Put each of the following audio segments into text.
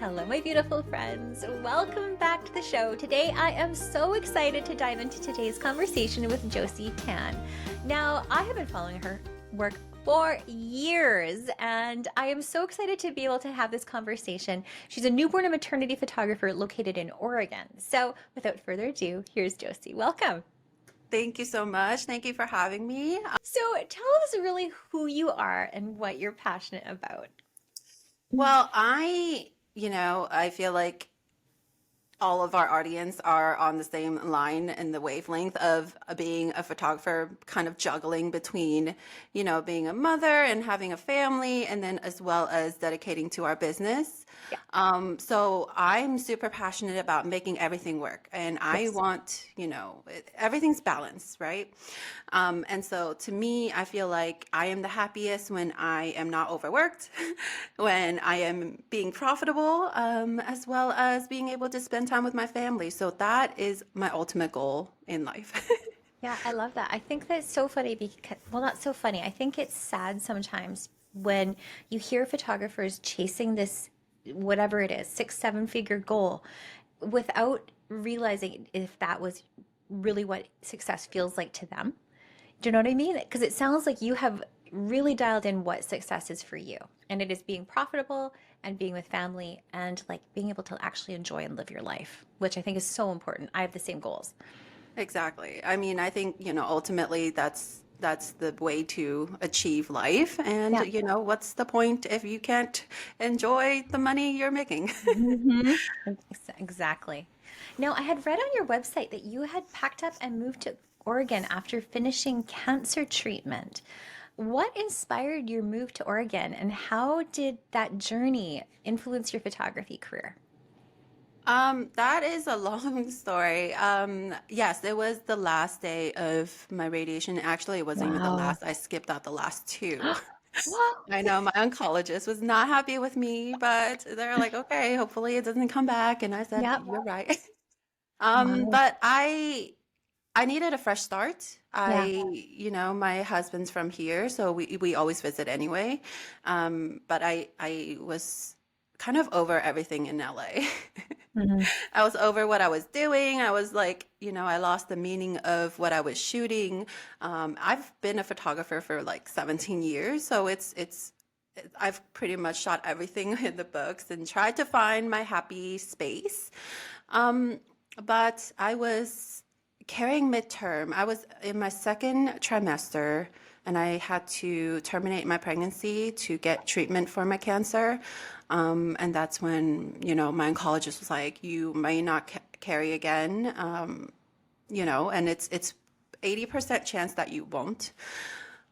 Hello, my beautiful friends. Welcome back to the show. Today, I am so excited to dive into today's conversation with Josie Tan. Now, I have been following her work for years, and I am so excited to be able to have this conversation. She's a newborn and maternity photographer located in Oregon. So, without further ado, here's Josie. Welcome. Thank you so much. Thank you for having me. So, tell us really who you are and what you're passionate about. Well, I feel like all of our audience are on the same line in the wavelength of being a photographer, kind of juggling between, being a mother and having a family, and then as well as dedicating to our business. Yeah. So I'm super passionate about making everything work, and I Yes. want, everything's balanced, right? And so to me, I feel like I am the happiest when I am not overworked, when I am being profitable, as well as being able to spend time with my family. So that is my ultimate goal in life. Yeah, I love that. I think that's so funny because, well, not so funny. I think it's sad sometimes when you hear photographers chasing this, whatever it is, six, seven figure goal without realizing if that was really what success feels like to them. Do you know what I mean? Because it sounds like you have really dialed in what success is for you. And it is being profitable and being with family and like being able to actually enjoy and live your life, which I think is so important. I have the same goals. Exactly. I mean, I think, ultimately that's the way to achieve life. And, Yeah. what's the point if you can't enjoy the money you're making? hmm Exactly. Now, I had read on your website that you had packed up and moved to Oregon after finishing cancer treatment. What inspired your move to Oregon, and how did that journey influence your photography career? That is a long story. Yes, it was the last day of my radiation. Actually, it wasn't even the Wow. last. I skipped out the last two. Wow. I know my oncologist was not happy with me, but they're like, okay, hopefully it doesn't come back. And I said, Yep. you're right. Wow. But I needed a fresh start. Yeah. My husband's from here, so we always visit anyway. But I was kind of over everything in LA. Mhm. I was over what I was doing. I was like, I lost the meaning of what I was shooting. I've been a photographer for like 17 years, so I've pretty much shot everything in the books and tried to find my happy space. Um, but I was carrying midterm. I was in my second trimester and I had to terminate my pregnancy to get treatment for my cancer. And that's when, my oncologist was like, you may not carry again, and it's 80% chance that you won't.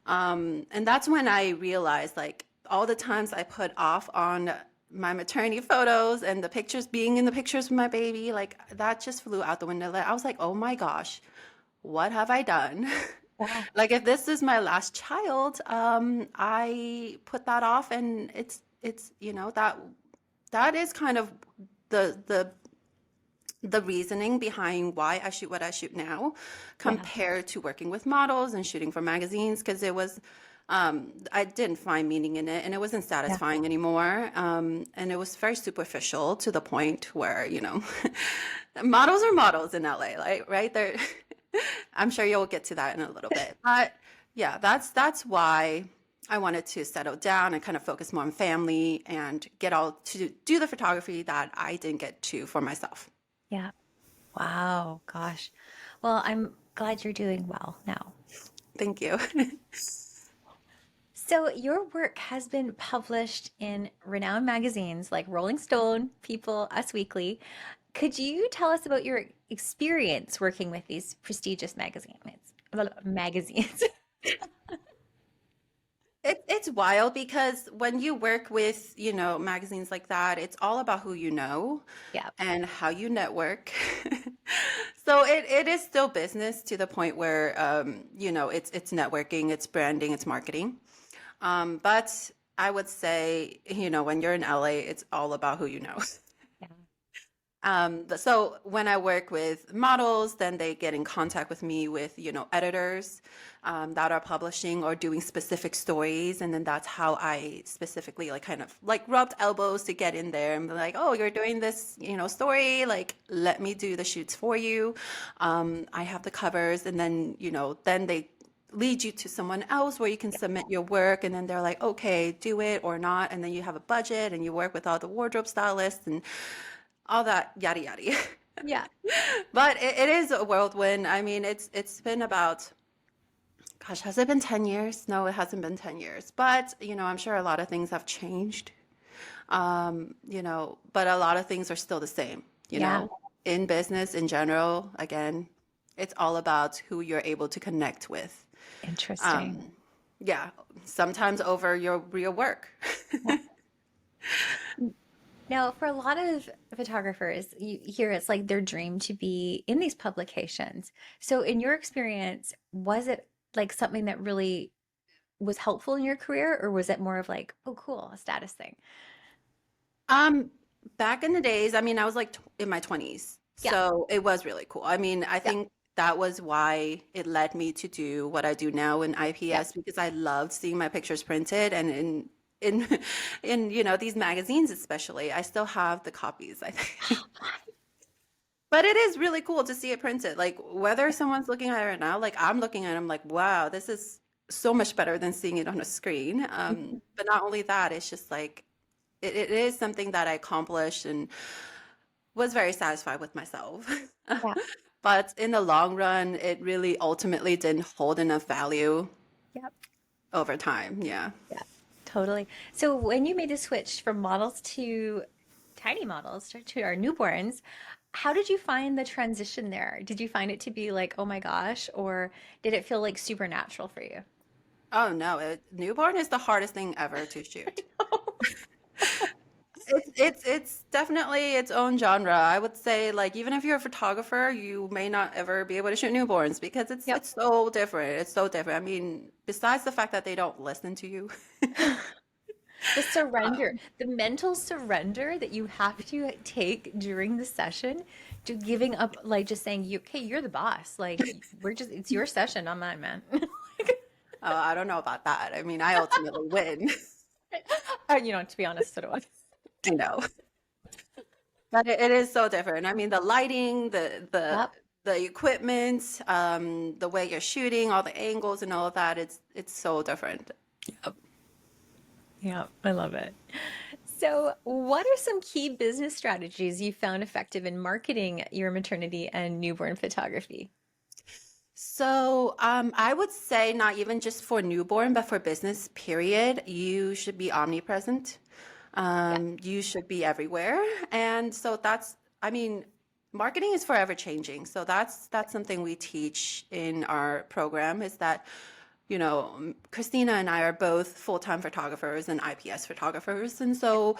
And that's when I realized like all the times I put off on my maternity photos and the pictures being in the pictures with my baby, like that just flew out the window. Like, I was like, oh my gosh, what have I done? Yeah. Like if this is my last child, I put that off and it's that is kind of the the the reasoning behind why I shoot what I shoot now Yeah. compared to working with models and shooting for magazines because I didn't find meaning in it and it wasn't Yeah. satisfying anymore. And it was very superficial to the point where, models are models in LA, like, right? They're, I'm sure you'll get to that in a little bit. But yeah, that's why I wanted to settle down and kind of focus more on family and get all to do the photography that I didn't get to for myself. Yeah. Wow. Gosh. Well, I'm glad you're doing well now. Thank you. So, your work has been published in renowned magazines like Rolling Stone, People, Us Weekly. Could you tell us about your experience working with these prestigious magazines? It's wild because when you work with, magazines like that, it's all about who you know Yeah. and how you network. So it is still business to the point where, it's networking, it's branding, it's marketing. But I would say, when you're in LA, it's all about who you know. Yeah. So when I work with models, then they get in contact with me with, editors that are publishing or doing specific stories. And then that's how I specifically like kind of like rubbed elbows to get in there and be like, oh, you're doing this, story. Like, let me do the shoots for you. I have the covers. And then, then they lead you to someone else where you can submit your work, and then they're like, okay, do it or not, and then you have a budget and you work with all the wardrobe stylists and all that yada yada. Yeah. But it is a whirlwind. I mean, it's been about, gosh, has it been 10 years? No, it hasn't been 10 years. But, I'm sure a lot of things have changed. But a lot of things are still the same, Yeah. in business in general. Again, it's all about who you're able to connect with. Interesting. Um, yeah, sometimes over your real work. Yeah. Now, for a lot of photographers, you hear it's like their dream to be in these publications. So, in your experience, was it like something that really was helpful in your career, or was it more of like, oh, cool, a status thing? Um, Back in the days, I mean, I was like in my 20s, Yeah, so it was really cool. I mean, I yeah, think that was why it led me to do what I do now in yeah. IPS, because I loved seeing my pictures printed, and in in these magazines especially. I still have the copies, I think. But it is really cool to see it printed. Like whether someone's looking at it right now, like I'm looking at it, I'm like, wow, this is so much better than seeing it on a screen. But not only that, it's just like it is something that I accomplished and was very satisfied with myself. Yeah, But in the long run, it really ultimately didn't hold enough value yeah, over time. Yeah. yeah, totally. So, when you made the switch from models to tiny models to our newborns, how did you find the transition there? Did you find it to be like, oh my gosh, or did it feel like supernatural for you? Oh no, newborn is the hardest thing ever to shoot. It's definitely its own genre. I would say like even if you're a photographer, you may not ever be able to shoot newborns because it's Yep. it's so different. It's so different. I mean, besides the fact that they don't listen to you. The surrender, the mental surrender that you have to take during the session to giving up, like just saying, you, okay, you're the boss. Like, we're just, it's your session, not mine, man. I don't know about that. I mean, I ultimately win, To be honest, so do I. you know. But it is so different. I mean, the lighting, Yep. the equipment, the way you're shooting, all the angles and all of that, it's so different. Yep. Yeah, I love it. So, what are some key business strategies you found effective in marketing your maternity and newborn photography? So, I would say not even just for newborn, but for business, period, you should be omnipresent. Yeah, You should be everywhere. And so I mean, marketing is forever changing. So that's something we teach in our program is that, Christina and I are both full-time photographers and IPS photographers. And so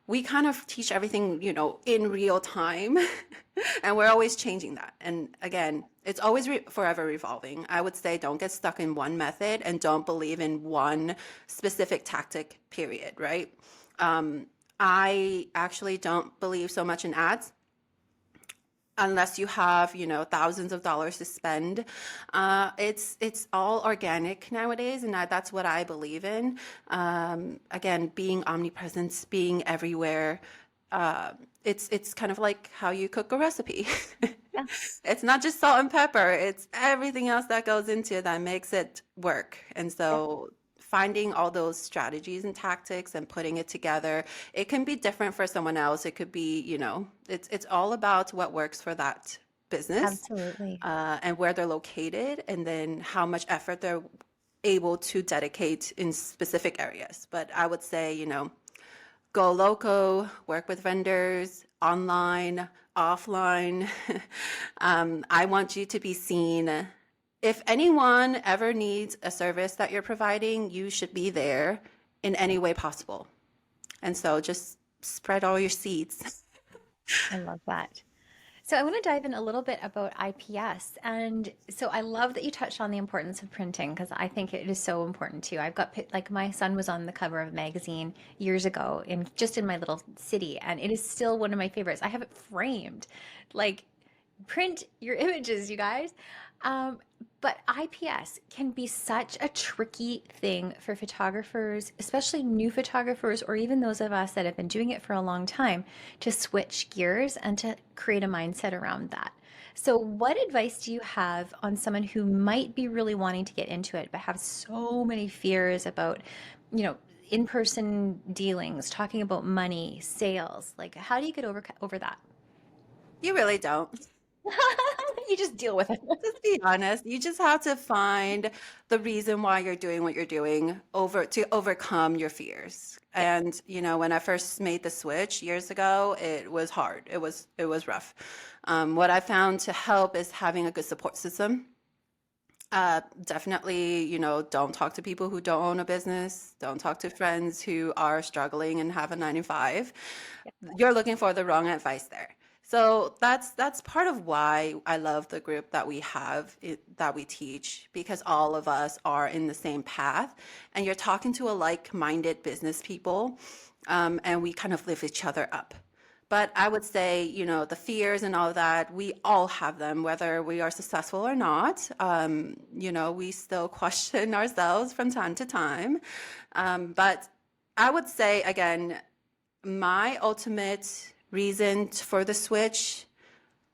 we kind of teach everything, in real time. And we're always changing that. And again, it's always forever evolving. I would say don't get stuck in one method and don't believe in one specific tactic, period, right? I actually don't believe so much in ads unless you have, thousands of dollars to spend. It's all organic nowadays, and that's what I believe in. Again, being omnipresent, being everywhere. It's kind of like how you cook a recipe. yeah, It's not just salt and pepper, it's everything else that goes into it that makes it work. And yeah, so finding all those strategies and tactics and putting it together, it can be different for someone else. It could be, it's all about what works for that business, absolutely. and where they're located, and then how much effort they're able to dedicate in specific areas. But I would say, go local, work with vendors, online, offline. I want you to be seen. If anyone ever needs a service that you're providing, you should be there in any way possible. And so just spread all your seeds. I love that. So I want to dive in a little bit about IPS. And so I love that you touched on the importance of printing because I think it is so important too. I've got like my son was on the cover of a magazine years ago in just in my little city, and it is still one of my favorites. I have it framed. Like print your images, you guys. Um, but IPS can be such a tricky thing for photographers, especially new photographers, or even those of us that have been doing it for a long time, to switch gears and to create a mindset around that. So, what advice do you have on someone who might be really wanting to get into it, but have so many fears about, you know, in-person dealings, talking about money, sales? Like, how do you get over that? You really don't. You just deal with it. Just be honest. You just have to find the reason why you're doing what you're doing over to overcome your fears. Yeah. And when I first made the switch years ago, it was hard. It was rough. What I found to help is having a good support system. Definitely, don't talk to people who don't own a business. Don't talk to friends who are struggling and have a 9 to 5. You're looking for the wrong advice there. So that's part of why I love the group that we have, that we teach, because all of us are in the same path, and you're talking to a like-minded business people, and we kind of lift each other up. But I would say, the fears and all that, we all have them, whether we are successful or not. We still question ourselves from time to time. But I would say, again, my ultimate reason for the switch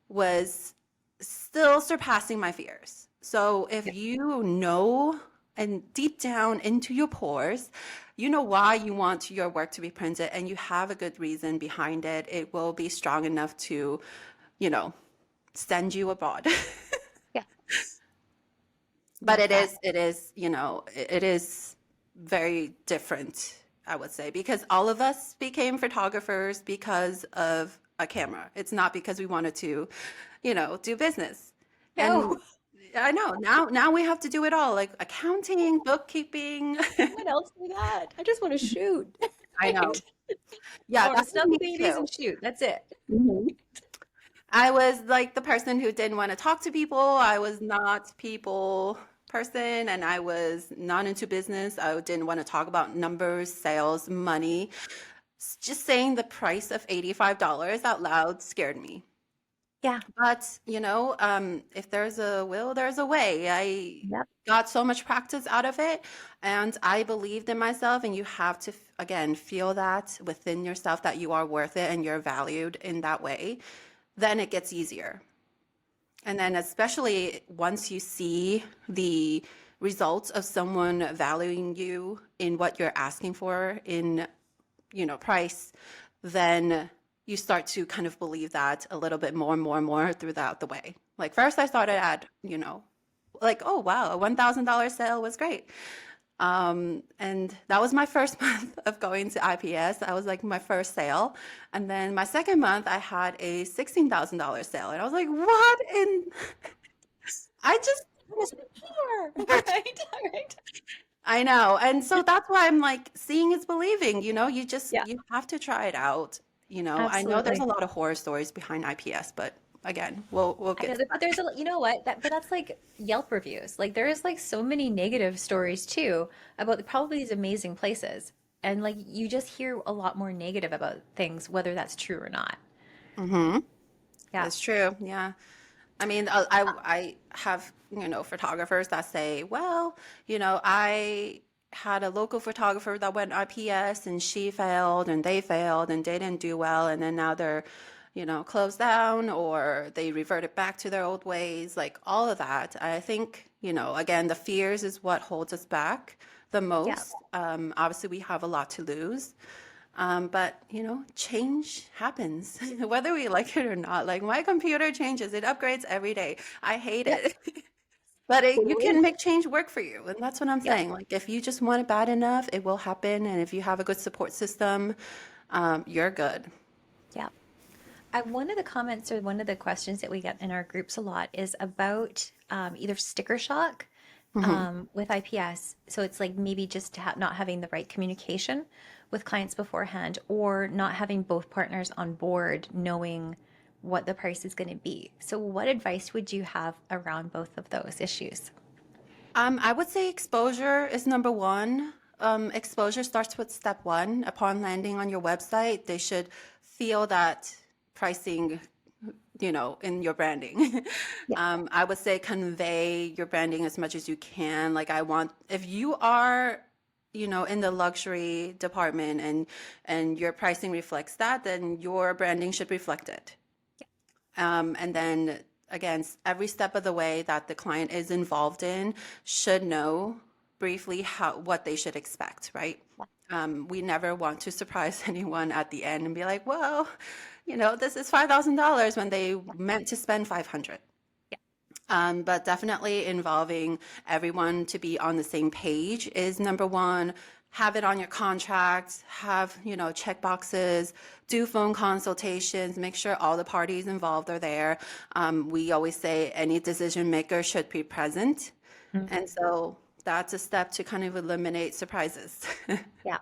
was still surpassing my fears. So if you know, and deep down into your pores, you know why you want your work to be printed and you have a good reason behind it, it will be strong enough to, you know, send you abroad. Yeah, But love it that. is, it is, it is very different, I would say, because all of us became photographers because of a camera. It's not because we wanted to, do business. And No, I know now we have to do it all, like accounting, bookkeeping. someone else do that. I just want to shoot. I know. Right? I Yeah, want to that was snuggle me babies too. and shoot. That's it. Mhm. I was like the person who didn't want to talk to people. I was not people person, and I was not into business. I didn't want to talk about numbers, sales, money. Just saying the price of $85 out loud scared me. Yeah. But, if there's a will, there's a way. I Yep. got so much practice out of it, and I believed in myself. And you have to, again, feel that within yourself that you are worth it and you're valued in that way. Then it gets easier. And then, especially once you see the results of someone valuing you in what you're asking for in, price, then you start to kind of believe that a little bit more and more and more throughout the way. Like first I started at, like, oh wow, a $1,000 sale was great. And that was my first month of going to IPS. That was like my first sale. And then my second month, I had a $16,000 sale. And I was like, what in? I just, Was here. Right. Right. I know. And so that's why I'm like, seeing is believing, Yeah, you have to try it out. I know there's a absolutely. lot of horror stories behind IPS, but again, we'll I get know to that, but that. there's a, you know what? But that's like Yelp reviews. Like there is like so many negative stories too about probably these amazing places. And like you just hear a lot more negative about things, whether that's true or not. Mm-hmm. Yeah. It's true. Yeah. I mean, I have, photographers that say, well, I had a local photographer that went IPS and she failed and they didn't do well. And then now they're, closed down or they reverted back to their old ways, like all of that. I think, again, the fears is what holds us back the Yeah. most. Obviously, we have a lot to lose. But change happens whether we like it or not. Like my computer changes, it upgrades every day. I hate Yep. it. But you Totally. can make change work for you. And that's what I'm Yep. saying. Like if you just want it bad enough, it will happen. And if you have a good support system, you're good. Yeah. One of the comments or one of the questions that we get in our groups a lot is about either sticker shock Hmm. with IPS. So it's like maybe just not having the right communication with clients beforehand or not having both partners on board knowing what the price is going to be. So, what advice would you have around both of those issues? I would say exposure is number one. Exposure starts with step one. Upon landing on your website, they should feel that pricing, in your branding. Yeah. I would say convey your branding as much as you can. Like if you are, in the luxury department and your pricing reflects that, then your branding should reflect it. And then again, every step of the way that the client is involved in should know briefly what they should expect, right? We never want to surprise anyone at the end and be like, well, this is $5,000 when they meant to spend 500. Yeah. But definitely involving everyone to be on the same page is number one. Have it on your contract, have, check boxes, do phone consultations, make sure all the parties involved are there. We always say any decision maker should be present. Mhm. And so that's a step to kind of eliminate surprises. Yeah.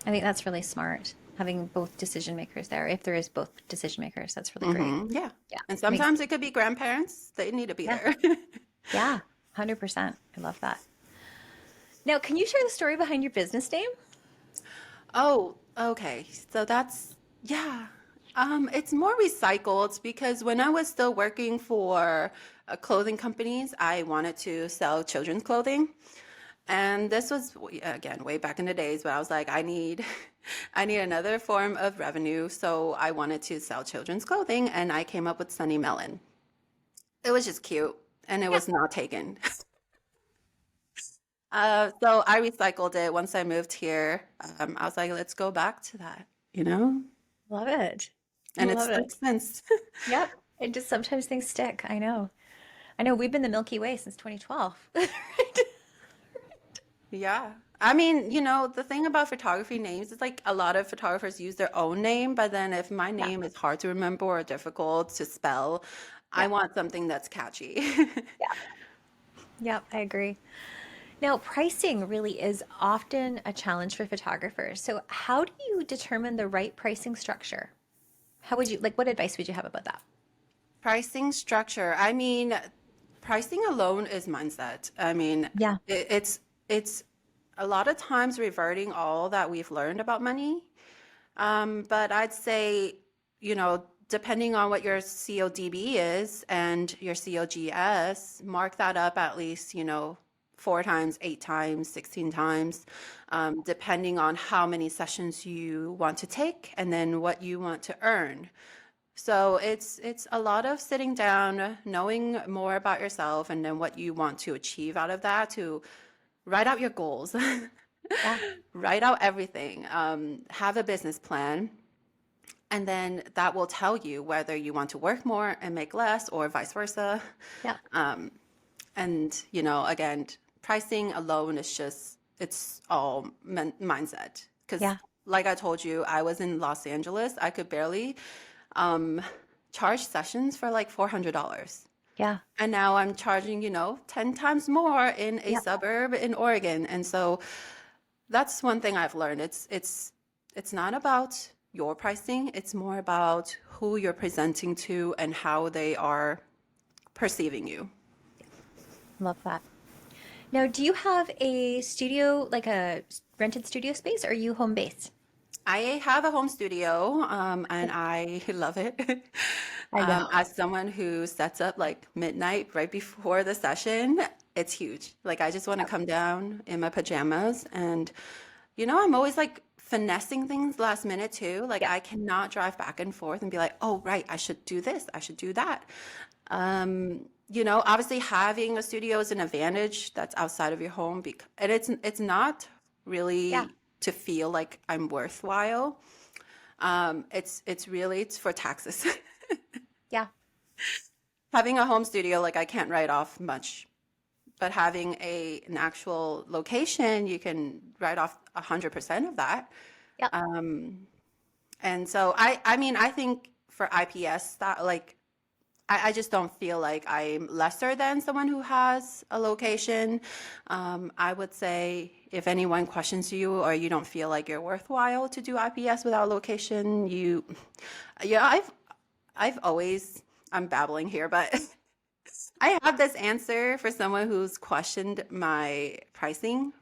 I think that's really smart, having both decision makers there. If there is both decision makers, that's really great. Yeah. Yeah. And Makes, sometimes it could be grandparents. They need to be yeah. there. Yeah. 100%. I love that. Now, can you share the story behind your business name? Oh, okay. So yeah. It's more recycled because when I was still working for clothing companies, I wanted to sell children's clothing. And this was, again, way back in the days, but I was like, I need another form of revenue. So I wanted to sell children's clothing and I came up with Sunny Melon. It was just cute and it Yeah. was not taken. So I recycled it once I moved here. I was like, let's go back to that, you know? Love it. I And it's love stuck it. since. Yep. It just sometimes things stick. I know. I know we've been the Milky Way since 2012. Right? Yeah. I mean, the thing about photography names is like a lot of photographers use their own name, but then if my Yeah. name is hard to remember or difficult to spell, I Yeah. want something that's catchy. Yeah. Yep. I agree. Now, pricing really is often a challenge for photographers. So, how do you determine the right pricing structure? How would you like, what advice would you have about that? Pricing structure. I mean, pricing alone is mindset. I mean, Yeah. it's a lot of times reverting all that we've learned about money. But I'd say, depending on what your CODB is and your COGS, mark that up at least, 4 times, 8 times, 16 times, depending on how many sessions you want to take and then what you want to earn. So it's a lot of sitting down, knowing more about yourself and then what you want to achieve out of that to write out your goals, Yeah. write out everything, have a business plan, and then that will tell you whether you want to work more and make less or vice versa. Yeah. And, again, pricing alone is just, it's all mindset. Because, Yeah. like I told you, I was in Los Angeles. I could barely um, charge sessions for like $400. Yeah. And now I'm charging, 10 times more in a Yeah. suburb in Oregon. And so that's one thing I've learned. It's not about your pricing. It's more about who you're presenting to and how they are perceiving you. Love that. Now, do you have a studio, like a rented studio space, or are you home based? I have a home studio, and I love it. I know. As someone who sets up like midnight right before the session, it's huge. Like I just want to come down in my pajamas and, I'm always like finessing things last minute too. Like Yeah. I cannot drive back and forth and be like, oh, right, I should do this, I should do that. Obviously having a studio is an advantage that's outside of your home and it's not Yeah. really to feel like I'm worthwhile. It's for taxes. Yeah. Having a home studio, like I can't write off much, but having an actual location, you can write off 100% of that. Yeah. And so I mean, I think for IPS that like, I just don't feel like I'm lesser than someone who has a location. I would say if anyone questions you or you don't feel like you're worthwhile to do IPS without a location, yeah, I've always, I'm babbling here, but I have this answer for someone who's questioned my pricing,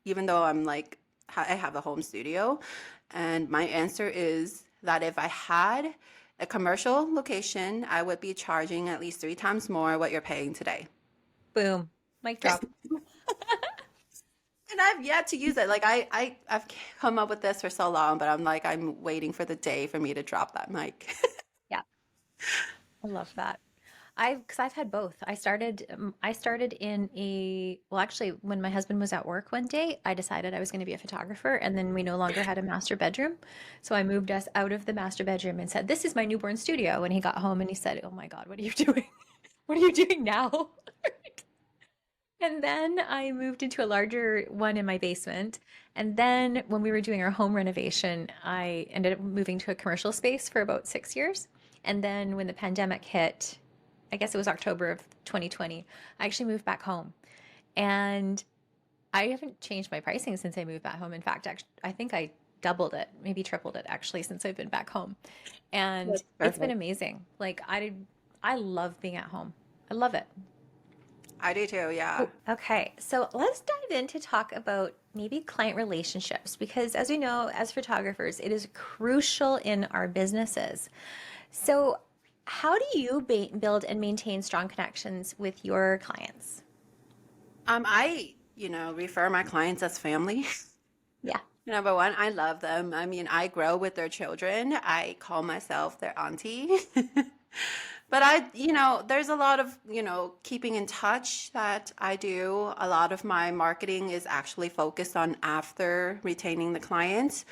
even though I have a home studio. And my answer is that if I had a commercial location, I would be charging at least 3 times more what you're paying today. Boom. Mic drop. And I've yet to use it. I've come up with this for so long, but I'm waiting for the day for me to drop that mic. Yeah, I love that. Because I've had both. I started in well, actually, when my husband was at work one day, I decided I was going to be a photographer, and then we no longer had a master bedroom. So I moved us out of the master bedroom and said, "This is my newborn studio." When he got home and he said, "Oh my God, what are you doing? What are you doing now?" And then I moved into a larger one in my basement. And then when we were doing our home renovation, I ended up moving to a commercial space for about 6 years. And then when the pandemic hit, I guess it was October of 2020, I actually moved back home. And I haven't changed my pricing since I moved back home. In fact, I think I doubled it, maybe tripled it actually since I've been back home. And That's it's been perfect. amazing. I love being at home. I love it. I do too, yeah. Oh, okay. So let's dive in to talk about maybe client relationships because, as we know, as photographers, it is crucial in our businesses. So, how do you build and maintain strong connections with your clients? Refer my clients as family. Yeah. Number one, I love them. I mean, I grow with their children. I call myself their auntie. But there's a lot of, keeping in touch that I do. A lot of my marketing is actually focused on after retaining the client.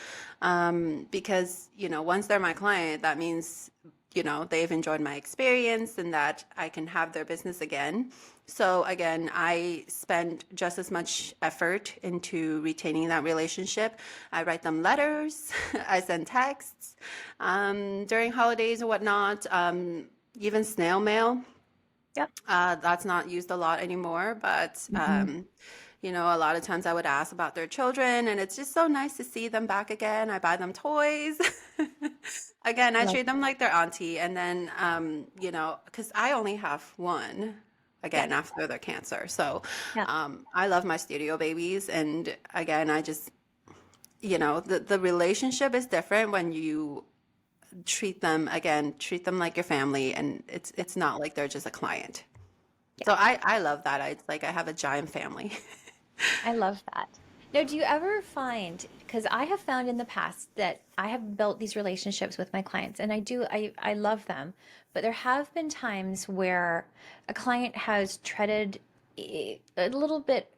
Because, once they're my client, that means, they've enjoyed my experience and that I can have their business again. So again, I spend just as much effort into retaining that relationship. I write them letters, I send texts during holidays and whatnot, even snail mail. Yep. That's not used a lot anymore, but Hmm. a lot of times I would ask about their children, and it's just so nice to see them back again. I buy them toys. Again, I Love. treat them like their auntie, and then because I only have one. Yeah. Again, after their cancer, so Yeah. I love my studio babies, and again, I just the relationship is different when you treat them like your family, and Yeah. it's not like they're just a client. Yeah. So I love that. It's like I have a giant family. I love that. Now, do you ever find, because I have found in the past that I have built these relationships with my clients and I love them, but there have been times where a client has treaded a little bit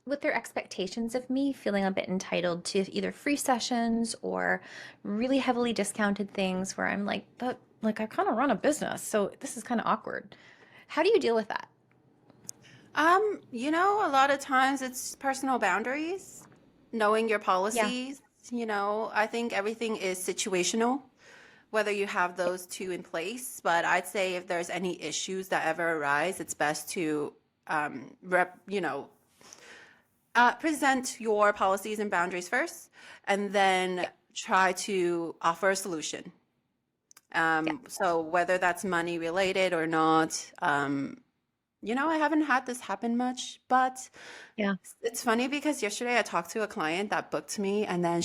with their expectations of me, feeling a bit entitled to either free sessions or really heavily discounted things where I'm like, but like I kind of run a business, so this is kind of awkward. How do you deal with that? A lot of times it's personal boundaries, knowing your Yeah. policies. I think everything is situational, whether you have Yeah. those two in place. But I'd say if there's any issues that ever arise, it's best to present your policies and boundaries first, and then Yeah. try to offer a solution. Yeah. So whether that's money related or not, I haven't had this happen much, but Yeah. it's funny because yesterday I talked to a client that booked me, and then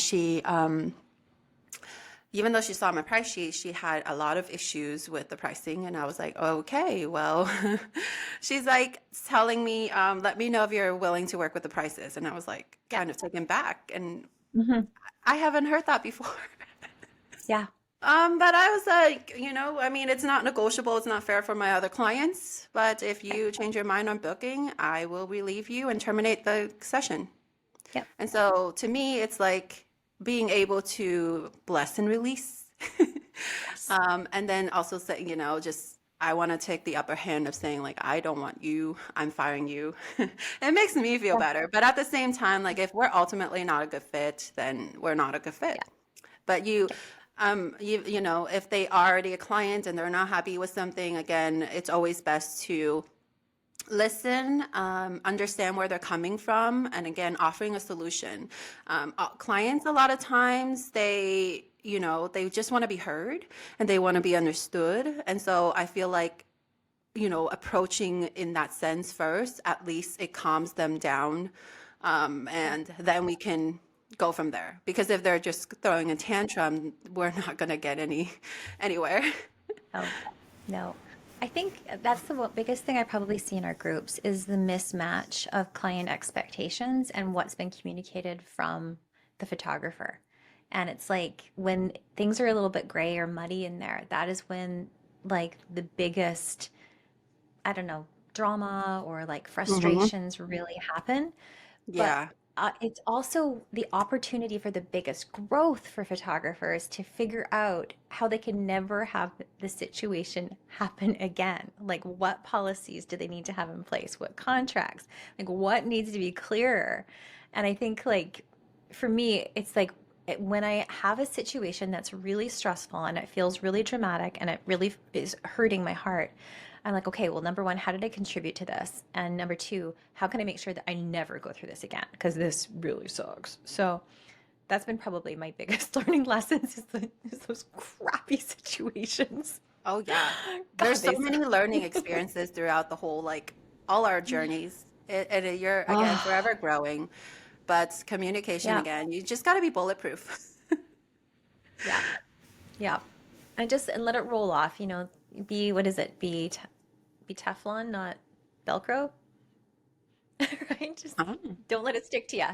even though she saw my price sheet, she had a lot of issues with the pricing, and I was like, okay, well, she's like telling me, let me know if you're willing to work with the prices, and I was like, Yeah. kind of taken back, and Hmm. I haven't heard that before. Yeah. But I was like, I mean, it's not negotiable. It's not fair for my other clients. But if Right. you change your mind on booking, I will relieve you and terminate the session. Yep. And so to me, it's like being able to bless and release. Yes. And then also say, just I want to take the upper hand of saying, like, I don't want you, I'm firing you. It makes me feel Yeah. better. But at the same time, like, if we're ultimately not a good fit, then we're not a good Yeah. fit. But if they are already a client and they're not happy with something, again, it's always best to listen, understand where they're coming from, and again, offering a solution. Clients, a lot of times, they they just want to be heard and they want to be understood. And so I feel like, approaching in that sense first, at least it calms them down. And then we can go from there. Because if they're just throwing a tantrum, we're not going to get anywhere. Oh, no. I think that's the biggest thing I probably see in our groups is the mismatch of client expectations and what's been communicated from the photographer. And it's like when things are a little bit gray or muddy in there, that is when like the biggest, I don't know, drama or like Hmm. frustrations really happen. But Yeah. it's also the opportunity for the biggest growth for photographers to figure out how they can never have the situation happen again. Like, what policies do they need to have in place? What contracts? Like, what needs to be clearer? And I think, like, for me, it's like when I have a situation that's really stressful and it feels really dramatic and it really is hurting my heart, I'm like, okay, well, number one, how did I contribute to this? And number two, how can I make sure that I never go through this again? Because this really sucks. So that's been probably my biggest learning lessons is those crappy situations. Oh, yeah. There's God, so they many suck. learning experiences throughout the whole, like, all our journeys. And you're, again, Oh, forever growing. But communication, yeah, again, you just got to be bulletproof. yeah, yeah. And let it roll off, be, what is it? Be Teflon, not Velcro, right? Just Oh, don't let it stick to you,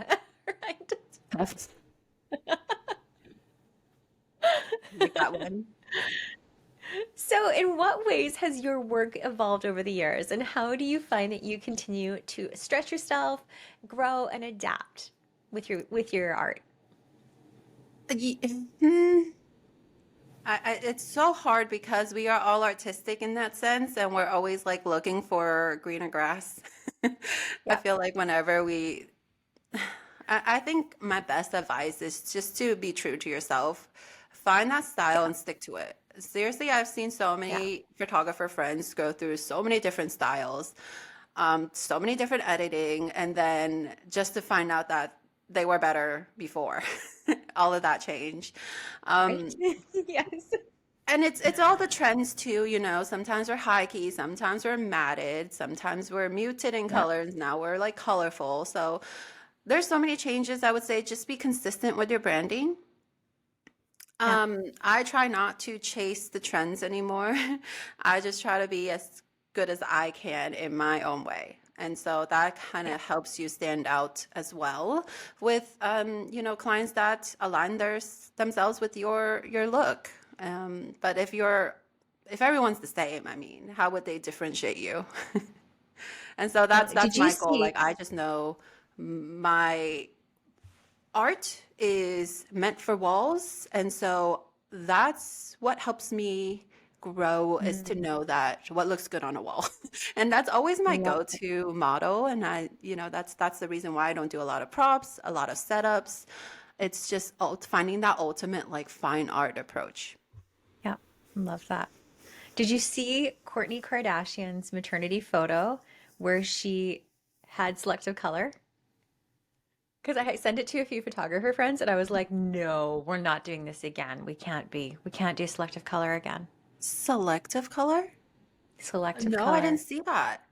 right? that's like that one. So, in what ways has your work evolved over the years, and how do you find that you continue to stretch yourself, grow, and adapt with your art? Ye- hmm, it's so hard because we are all artistic in that sense, and we're always like looking for greener grass. I Yeah, feel like whenever I think my best advice is just to be true to yourself. Find that style yeah, and stick to it. Seriously, I've seen so yeah, many photographer friends go through so many different styles, so many different editing, and then just to find out that they were better before all of that change. right. Um, Yes. and it's all the trends too, Sometimes we're high key, sometimes we're matted, sometimes we're muted in Yeah, colors. Now we're like colorful. So there's so many changes. I would say just be consistent with your branding. yeah, I try not to chase the trends anymore. I just try to be as good as I can in my own way. And so that kind yeah. of helps you stand out as well with, clients that align themselves with your look. But if everyone's the same, I mean, how would they differentiate you? And so No, that's did you my goal. see? Like I just know my art is meant for walls, and so that's what helps me grow is to Mm, know that what looks good on a wall. And that's always my love it. go-to model, and that's the reason why I don't do a lot of props, a lot of setups. It's just finding that ultimate like fine art approach. Yeah, love that. Did you see Kourtney Kardashian's maternity photo where she had selective color? Because I sent it to a few photographer friends and I was like, no, we're not doing this again. We can't do selective color again. Selective color? Selective No, I didn't color. see that.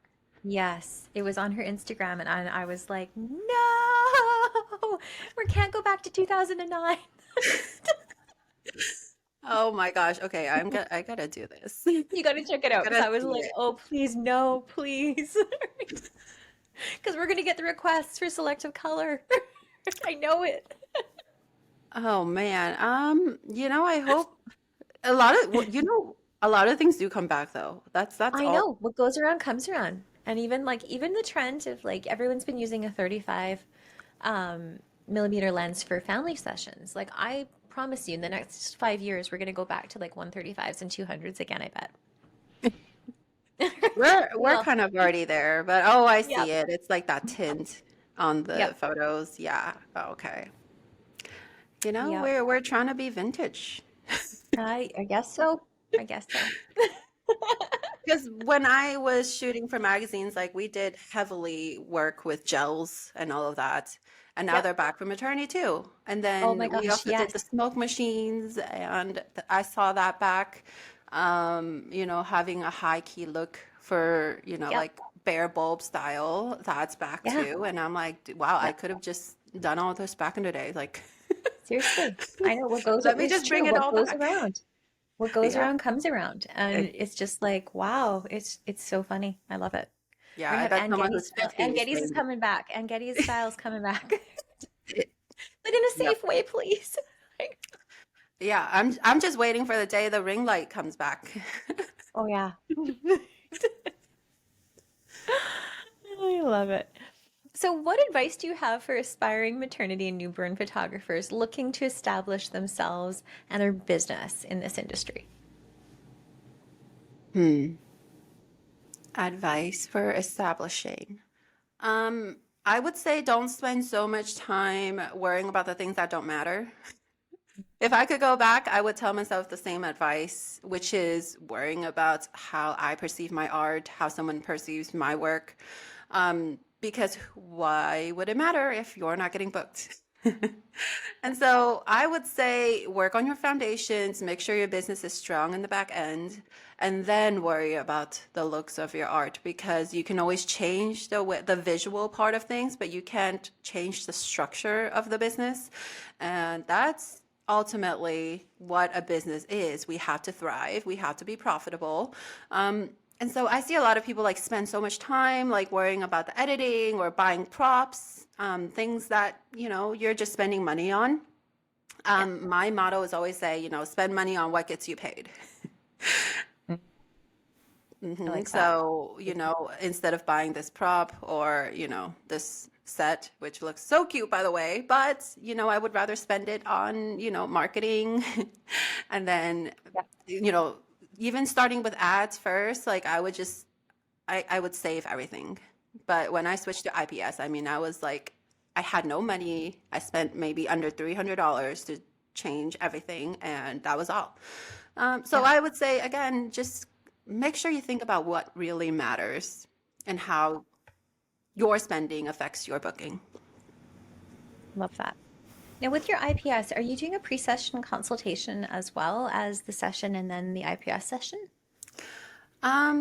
Yes, it was on her Instagram and I was like, no, we can't go back to 2009. Oh my gosh. Okay, I gotta do this. You got to check it out because Gotta I was see like, it. oh, please, no, please. Because we're going to get the requests for selective color. I know it. Oh man. I hope a lot of things do come back though. That's I all. know what goes around comes around. And even the trend of like everyone's been using a 35 millimeter lens for family sessions. Like I promise you in the next 5 years we're gonna go back to like 135s and 200s again, I bet. We're Well, kind of already there, but oh, I yep, see it. It's like that tint on the yep, photos. Yeah. Oh, okay. yep. We're trying to be vintage. I guess so. I guess so. Because when I was shooting for magazines, like we did heavily work with gels and all of that. and now Yep. they're back from maternity too. And Oh my then we gosh, also did the yes. smoke machines, and I saw that back. Having a high key look for, Yep. like bare bulb style, that's back Yeah. too. And I'm like, wow, I Yep. could have just done all this back in the day. Like, Seriously. I know what goes, let me it's just true. bring it What all goes back. around, what goes Yeah. around comes around. And It- it's just like, wow, it's so funny. I love it. yeah, We're gonna I have bet Ann someone Getty's who's style. 50 Ann is Getty's is saying, coming back. Ann Getty's style's coming back. it- But in a yep. safe way, please. Like, Yeah, I'm just waiting for the day the ring light comes back. oh yeah. I love it. So, what advice do you have for aspiring maternity and newborn photographers looking to establish themselves and their business in this industry? Hmm. Advice for establishing. Um, I would say don't spend so much time worrying about the things that don't matter. If I could go back, I would tell myself the same advice, which is worrying about how I perceive my art, how someone perceives my work. Because why would it matter if you're not getting booked? And so I would say work on your foundations, make sure your business is strong in the back end, and then worry about the looks of your art because you can always change the visual part of things, but you can't change the structure of the business. And that's ultimately what a business is. We have to thrive, we have to be profitable. And so I see a lot of people like spend so much time like worrying about the editing or buying props, things that, you're just spending money on. Yeah, My motto is always say, spend money on what gets you paid. I Hmm. like that. So, instead of buying this prop or, this set, which looks so cute, by the way, but, I would rather spend it on, marketing and then, Yeah, you know, even starting with ads first, like I would save everything. But when I switched to IPS, I mean, I was like, I had no money. I spent maybe under $300 to change everything, and that was all. So yeah, I would say, again, just make sure you think about what really matters and how your spending affects your booking. love that. Now, with your IPS, are you doing a pre-session consultation as well as the session and then the IPS session?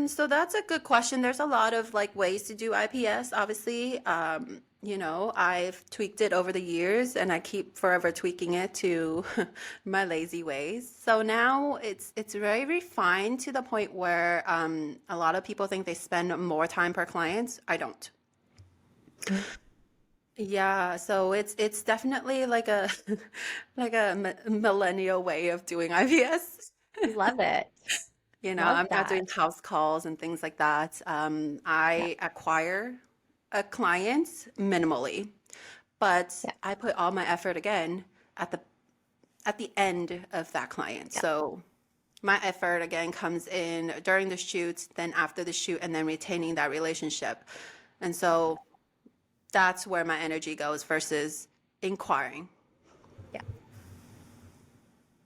So that's a good question. There's a lot of like ways to do IPS, obviously. I've tweaked it over the years and I keep forever tweaking it to my lazy ways. So now it's very refined to the point where a lot of people think they spend more time per client. I don't. Mm. Yeah, so it's definitely like a like a millennial way of doing IVS. Love it. Love I'm not doing that. house calls and things like that. Yeah, I acquire a client minimally, but yeah, I put all my effort again at the end of that client. yeah. So my effort again comes in during the shoot, then after the shoot, and then retaining that relationship. And so that's where my energy goes versus inquiring. Yeah.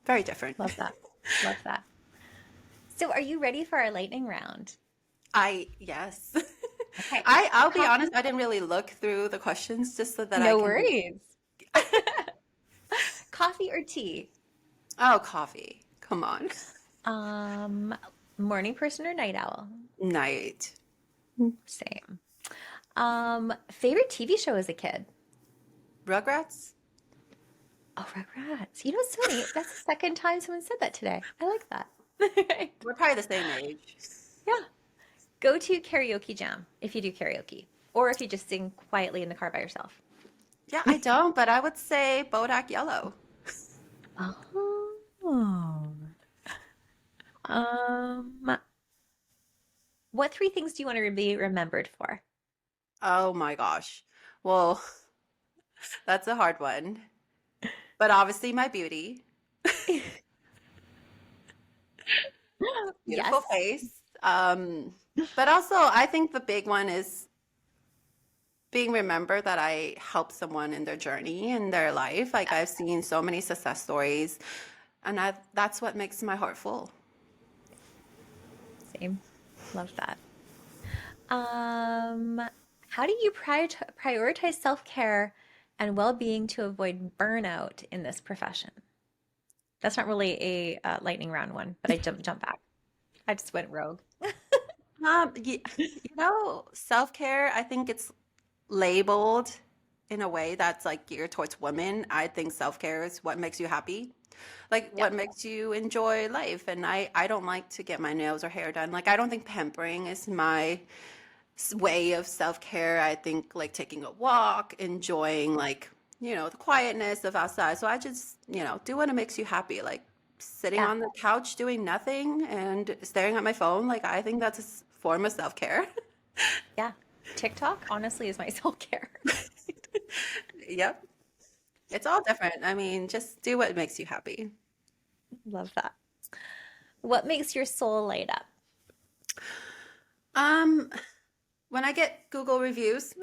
Very different. Love that. Love that. So, are you ready for our lightning round? Yes. Okay. I'll be honest, Coffee? I didn't really look through the questions just so that I No can. worries. Coffee or tea? Oh, coffee. Come on. Um, Morning person or night owl? Night. Same. Favorite TV show as a kid? Rugrats? Oh, Rugrats. You know, it's funny. That's the second time someone said that today. I like that. Right. We're probably the same age. Yeah. Go to karaoke jam if you do karaoke, or if you just sing quietly in the car by yourself. Yeah, I don't, but I would say Bodak Yellow. Oh. Um, what three things do you want to be remembered for? Oh my gosh. Well, that's a hard one. But obviously my beauty, beautiful Yes. face. But also I think the big one is being remembered that I helped someone in their journey in their life. Like I've seen so many success stories, and that's what makes my heart full. Same. Love that. Um, how do you prioritize self-care and well-being to avoid burnout in this profession. That's not really a lightning round one, but I jump back. I just went rogue. Self-care, I think it's labeled in a way that's like geared towards women. I think self-care is what makes you happy. Like Yeah. what makes you enjoy life. And I don't like to get my nails or hair done. Like I don't think pampering is my way of self-care. I think like taking a walk, enjoying like, the quietness of outside. So I just, do what makes you happy. Like sitting Yeah. on the couch doing nothing and staring at my phone. Like I think that's a form of self-care. Yeah. TikTok honestly is my self-care. Yep. It's all different. I mean, just do what makes you happy. Love that. What makes your soul light up? Um, when I get Google reviews,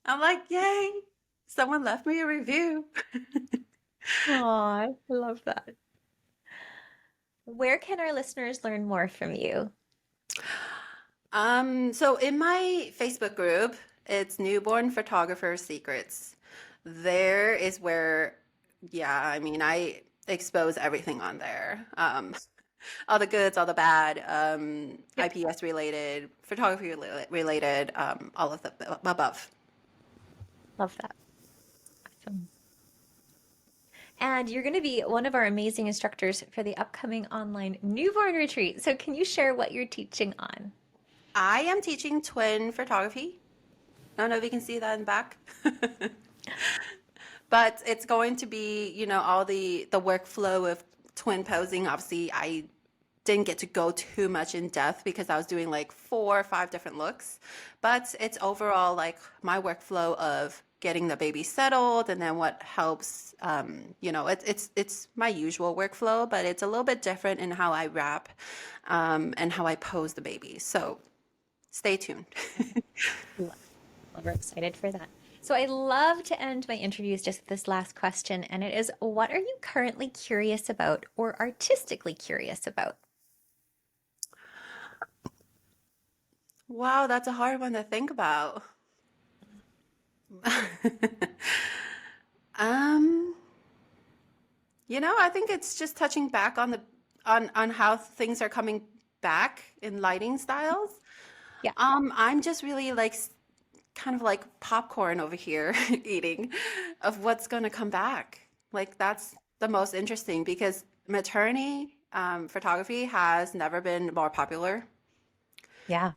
I'm like, yay, someone left me a review. Aw, I love that. Where can our listeners learn more from you? So in my Facebook group, it's Newborn Photographer Secrets. There is where, yeah, I mean, I expose everything on there. All the goods, all the bad, Yep. IPS related, photography related, all of the above. Love that. Awesome. And you're going to be one of our amazing instructors for the upcoming online newborn retreat. So can you share what you're teaching on? I am teaching twin photography. I don't know if you can see that in the back. But it's going to be, all the workflow of twin posing. Obviously, I didn't get to go too much in depth because I was doing like 4 or 5 different looks. But it's overall like my workflow of getting the baby settled and then what helps. It's my usual workflow, but it's a little bit different in how I wrap and how I pose the baby. So stay tuned. Well, we're excited for that. So I love to end my interviews just with this last question, and it is, what are you currently curious about or artistically curious about? Wow, that's a hard one to think about. Um, I think it's just touching back on the on how things are coming back in lighting styles. Yeah. I'm just really like kind of like popcorn over here eating of what's going to come back. Like that's the most interesting because maternity photography has never been more popular. Yeah.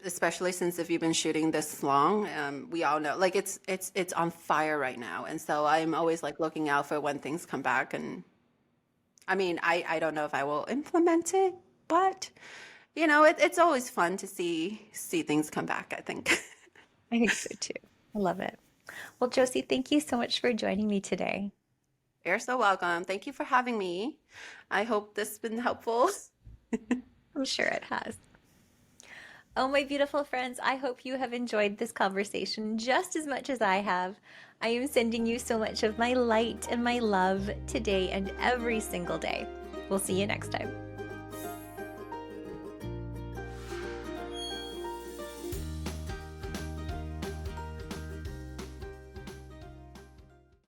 Especially since if you've been shooting this long, we all know like it's on fire right now, and so I'm always like looking out for when things come back. And I mean, I don't know if I will implement it, but it's always fun to see things come back, I think. I think so too. I love it. Well, Josie, thank you so much for joining me today. You're so welcome. Thank you for having me. I hope this has been helpful. I'm sure it has. Oh, my beautiful friends, I hope you have enjoyed this conversation just as much as I have. I am sending you so much of my light and my love today and every single day. We'll see you next time.